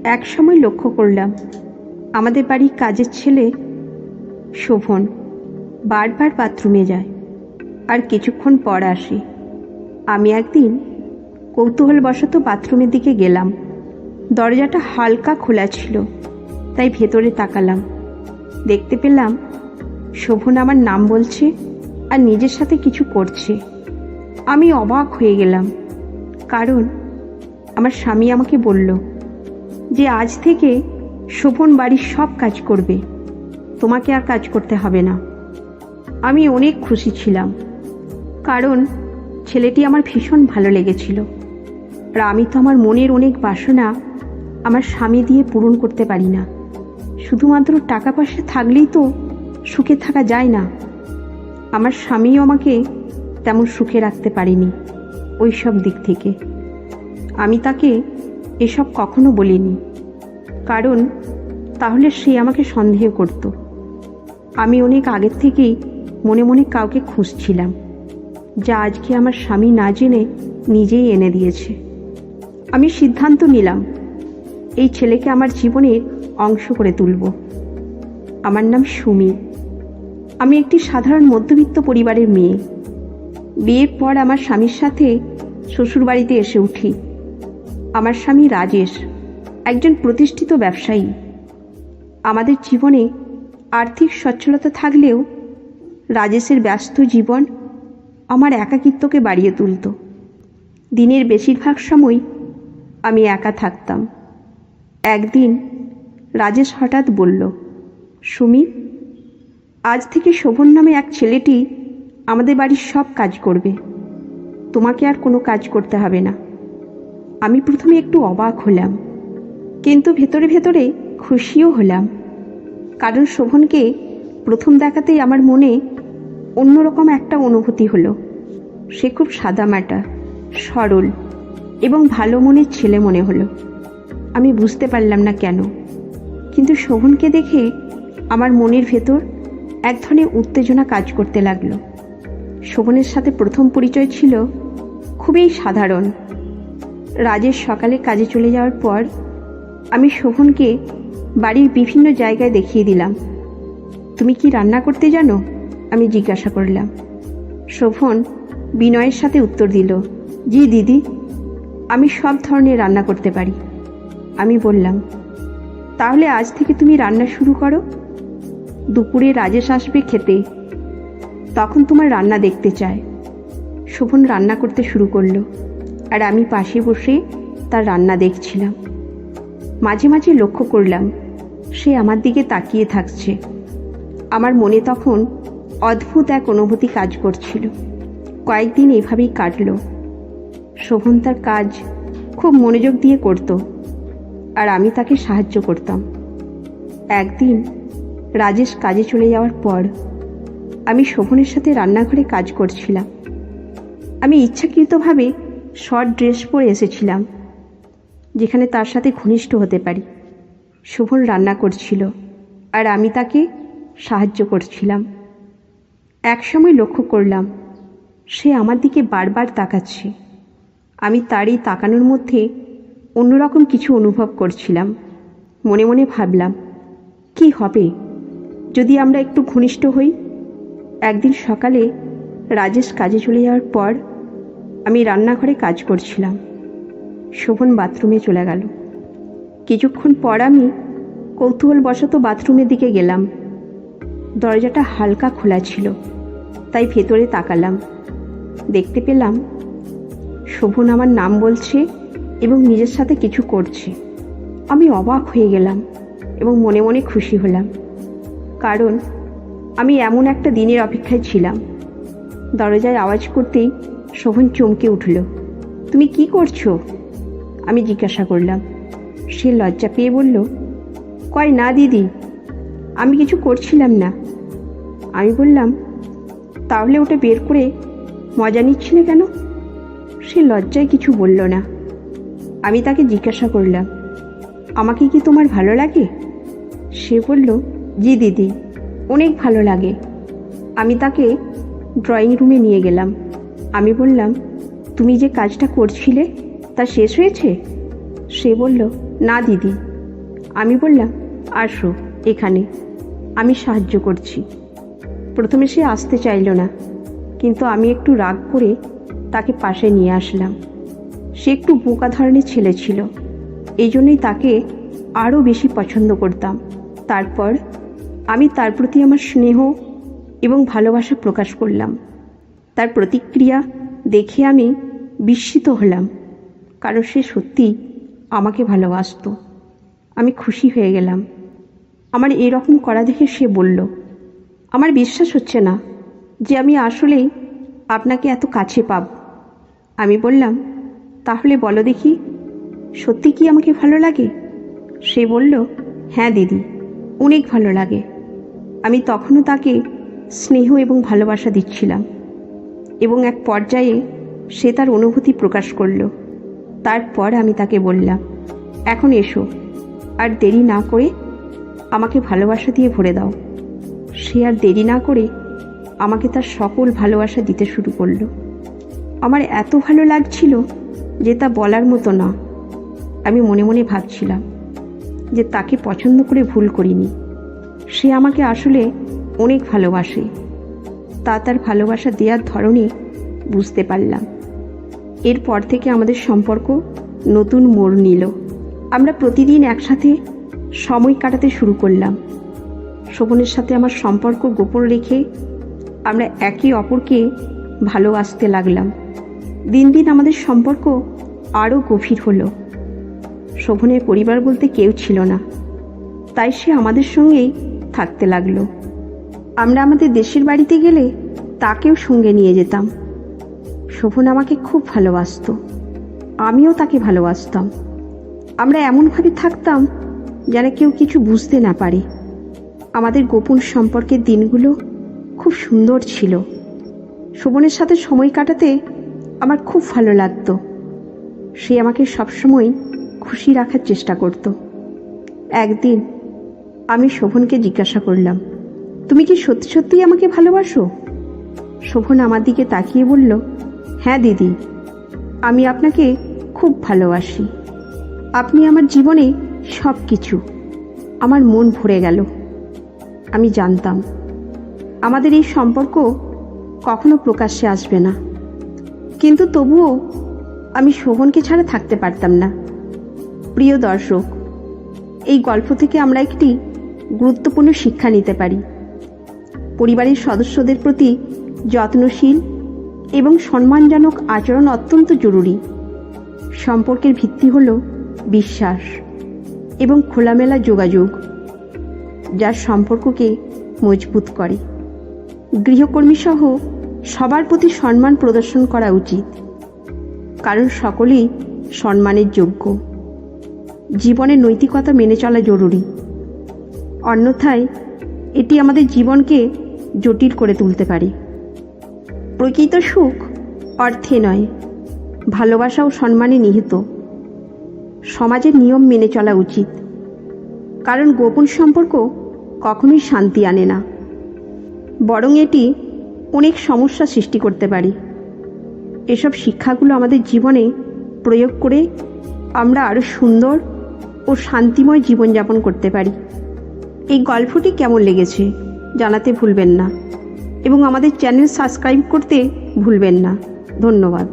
এক সময় লক্ষ্য করলাম আমাদের বাড়ির কাজের ছেলে শোভন বারবার বাথরুমে যায় আর কিছুক্ষণ পর আসে। আমি একদিন কৌতূহলবশত বাথরুমের দিকে গেলাম। দরজাটা হালকা খোলা ছিল, তাই ভেতরে তাকালাম। দেখতে পেলাম শোভন আমার নাম বলছে আর নিজের সাথে কিছু করছে। আমি অবাক হয়ে গেলাম, কারণ আমার স্বামী আমাকে বলল যে আজ থেকে শোভন বাড়ির সব কাজ করবে, তোমাকে আর কাজ করতে হবে না। আমি অনেক খুশি ছিলাম, কারণ ছেলেটি আমার ভীষণ ভালো লেগেছিল। আর আমি তো আমার মনের অনেক বাসনা আমার স্বামী দিয়ে পূরণ করতে পারি না। শুধুমাত্র টাকা পয়সা থাকলেই তো সুখে থাকা যায় না। আমার স্বামীও আমাকে তেমন সুখে রাখতে পারেনি ওই সব দিক থেকে। আমি তাকে এসব কখনো বলিনি, কারণ তাহলে সে আমাকে সন্দেহ করত। আমি অনেক আগের থেকেই মনে মনে কাউকে খুঁজছিলাম, যা আজকে আমার স্বামী না জেনে নিজেই এনে দিয়েছে। আমি সিদ্ধান্ত নিলাম এই ছেলেকে আমার জীবনের অংশ করে তুলব। আমার নাম সুমি। আমি একটি সাধারণ মধ্যবিত্ত পরিবারের মেয়ে। বিয়ের পর আমার স্বামীর সাথে শ্বশুরবাড়িতে এসে উঠি। আমার স্বামী রাজেশ একজন প্রতিষ্ঠিত ব্যবসায়ী। আমাদের জীবনে আর্থিক সচ্ছলতা থাকলেও রাজেশের ব্যস্ত জীবন আমার একাকিত্বকে বাড়িয়ে তুলত। দিনের বেশিরভাগ সময় আমি একা থাকতাম। একদিন রাজেশ হঠাৎ বলল, সুমি, আজ থেকে শোভন নামে এক ছেলেটি আমাদের বাড়ির সব কাজ করবে, তোমাকে আর কোনো কাজ করতে হবে না। আমি প্রথমে একটু অবাক হলাম, কিন্তু ভেতরে ভেতরে খুশিও হলাম, কারণ শোভনকে প্রথম দেখাতেই আমার মনে অন্যরকম একটা অনুভূতি হলো। সে খুব সাদামাটা, সরল এবং ভালো মনের ছেলে মনে হলো। আমি বুঝতে পারলাম না কেন, কিন্তু শোভনকে দেখে আমার মনের ভেতর এক ধরনের উত্তেজনা কাজ করতে লাগলো। শোভনের সাথে প্রথম পরিচয় ছিল খুবই সাধারণ। রাজেশ সকালে কাজে চলে যাওয়ার পর আমি শোভনকে বাড়ির বিভিন্ন জায়গায় দেখিয়ে দিলাম। তুমি কি রান্না করতে জানো? আমি জিজ্ঞাসা করলাম। শোভন বিনয়ের সাথে উত্তর দিল, জি দিদি, আমি সব ধরনের রান্না করতে পারি। আমি বললাম, তাহলে আজ থেকে তুমি রান্না শুরু করো। দুপুরে রাজেশ আসবে খেতে, তখন তোমার রান্না দেখতে চায়। শোভন রান্না করতে শুরু করলো, আর আমি পাশে বসে তার রান্না দেখছিলাম। মাঝে মাঝে লক্ষ্য করলাম সে আমার দিকে তাকিয়ে থাকছে। আমার মনে তখন অদ্ভুত এক অনুভূতি কাজ করছিল। কয়েকদিন এভাবেই কাটল। শোভন তার কাজ খুব মনোযোগ দিয়ে করত, আর আমি তাকে সাহায্য করতাম। একদিন রাজেশ কাজে চলে যাওয়ার পর আমি শোভনের সাথে রান্নাঘরে কাজ করছিলাম। আমি ইচ্ছাকৃতভাবে শর্ট ড্রেস পরে এসেছিলাম, যেখানে তার সাথে ঘনিষ্ঠ হতে পারি। শোভন রান্না করছিল, আর আমি তাকে সাহায্য করছিলাম। এক সময় লক্ষ্য করলাম সে আমার দিকে বারবার তাকাচ্ছে। আমি তার এই তাকানোর মধ্যে অন্যরকম কিছু অনুভব করছিলাম। মনে মনে ভাবলাম, কি হবে যদি আমরা একটু ঘনিষ্ঠ হই। একদিন সকালে রাজেশ কাজে চলে যাওয়ার পর আমি রান্নাঘরে কাজ করছিলাম। শোভন বাথরুমে চলে গেল। কিছুক্ষণ পর আমি কৌতূহলবশত বাথরুমের দিকে গেলাম। দরজাটা হালকা খোলা ছিল, তাই ভেতরে তাকালাম। দেখতে পেলাম শোভন আমার নাম বলছে এবং নিজের সাথে কিছু করছে। আমি অবাক হয়ে গেলাম এবং মনে মনে খুশি হলাম, কারণ আমি এমন একটা দিনের অপেক্ষায় ছিলাম। দরজায় আওয়াজ করতেই শোভন চমকে উঠল। তুমি কি করছো? আমি জিজ্ঞাসা করলাম। সে লজ্জা পেয়ে বলল, কই না দিদি, আমি কিছু করছিলাম না। আমি বললাম, তাহলে ওটা বের করে মজা নিচ্ছিলে কেন? সে লজ্জায় কিছু বলল না। আমি তাকে জিজ্ঞাসা করলাম, আমাকে কি তোমার ভালো লাগে? সে বলল, জি দিদি, অনেক ভালো লাগে। আমি তাকে ড্রয়িং রুমে নিয়ে গেলাম। আমি বললাম, তুমি যে কাজটা করছিলে তা শেষ হয়েছে? সে বলল, না দিদি, আমি বললাম, আসো এখানে, আমি সাহায্য করছি। প্রথমে সে আসতে চাইল না, কিন্তু আমি একটু রাগ করে তাকে পাশে নিয়ে আসলাম। সে একটু বোকা ধরনের ছেলে ছিল, এই জন্যই তাকে আরও বেশি পছন্দ করতাম। তারপর আমি তার প্রতি আমার স্নেহ এবং ভালোবাসা প্রকাশ করলাম। তার প্রতিক্রিয়া দেখে আমি বিস্মিত হলাম, কারণ সে সত্যি আমাকে ভালোবাসত। আমি খুশি হয়ে গেলাম। আমার এরকম করা দেখে সে বলল, আমার বিশ্বাস হচ্ছে না যে আমি আসলেই আপনাকে এত কাছে পাব। আমি বললাম, তাহলে বলো দেখি, সত্যি কি আমাকে ভালো লাগে? সে বলল, হ্যাঁ দিদি, অনেক ভালো লাগে। আমি তখনও তাকে স্নেহ এবং ভালোবাসা দিচ্ছিলাম, এবং এক পর্যায়ে সে তার অনুভূতি প্রকাশ করল। তারপর আমি তাকে বললাম, এখন এসো, আর দেরি না করে আমাকে ভালোবাসা দিয়ে ভরে দাও। সে আর দেরি না করে আমাকে তার সকল ভালোবাসা দিতে শুরু করলো। আমার এত ভালো লাগছিল যে তা বলার মতো না। আমি মনে মনে ভাবছিলাম যে তাকে পছন্দ করে ভুল করিনি। সে আমাকে আসলে অনেক ভালোবাসে। তার ভালোবাসা দেওয়ার ধরনই বুঝতে পারলাম। এরপর থেকে আমাদের সম্পর্ক নতুন মোড় নিল। আমরা প্রতিদিন একসাথে সময় কাটাতে শুরু করলাম। শোভনের সাথে আমার সম্পর্ক গোপন রেখে আমরা একে অপরকে ভালোবাসতে লাগলাম। দিন দিন আমাদের সম্পর্ক আরও গভীর হলো। শোভনের পরিবার বলতে কেউ ছিল না, তাই সে আমাদের সঙ্গেই থাকতে লাগলো। আমরা আমাদের দেশের বাড়িতে গেলে তাকেও সঙ্গে নিয়ে যেতাম। শোভন আমাকে খুব ভালোবাসত, আমিও তাকে ভালোবাসতাম। আমরা এমনভাবে থাকতাম যেন কেউ কিছু বুঝতে না পারে। আমাদের গোপন সম্পর্কের দিনগুলো খুব সুন্দর ছিল। শোভনের সাথে সময় কাটাতে আমার খুব ভালো লাগতো। সে আমাকে সবসময় খুশি রাখার চেষ্টা করত। একদিন আমি শোভনকে জিজ্ঞাসা করলাম, তুমি কি সত্যি সত্যিই আমাকে ভালোবাসো? শোভন আমার দিকে তাকিয়ে বলল, হ্যাঁ দিদি, আমি আপনাকে খুব ভালোবাসি। আপনি আমার জীবনে সব কিছু। আমার মন ভরে গেল। আমি জানতাম আমাদের এই সম্পর্ক কখনো প্রকাশ্যে আসবে না, কিন্তু তবুও আমি শোভনকে ছাড়া থাকতে পারতাম না। প্রিয় দর্শক, এই গল্প থেকে আমরা একটি গুরুত্বপূর্ণ শিক্ষা নিতে পারি। পরিবারের সদস্যদের প্রতি যত্নশীল এবং সম্মানজনক আচরণ অত্যন্ত জরুরি। সম্পর্কের ভিত্তি হল বিশ্বাস এবং খোলামেলা যোগাযোগ, যা সম্পর্ককে মজবুত করে। গৃহকর্মী সহ সবার প্রতি সম্মান প্রদর্শন করা উচিত, কারণ সকলেই সম্মানের যোগ্য। জীবনে নৈতিকতা মেনে চলা জরুরি, অন্যথায় এটি আমাদের জীবনকে জটিল করে তুলতে পারে। প্রকৃত সুখ অর্থে নয়, ভালোবাসা ও সম্মানে নিহিত। সমাজের নিয়ম মেনে চলা উচিত, কারণ গোপন সম্পর্ক কখনোই শান্তি আনে না, বরং এটি অনেক সমস্যা সৃষ্টি করতে পারে। এসব শিক্ষাগুলো আমাদের জীবনে প্রয়োগ করে আমরা আরও সুন্দর ও শান্তিময় জীবনযাপন করতে পারি। এই গল্পটি কেমন লেগেছে জানাতে ভুলবেন না, এবং আমাদের চ্যানেল সাবস্ক্রাইব করতে ভুলবেন না। ধন্যবাদ।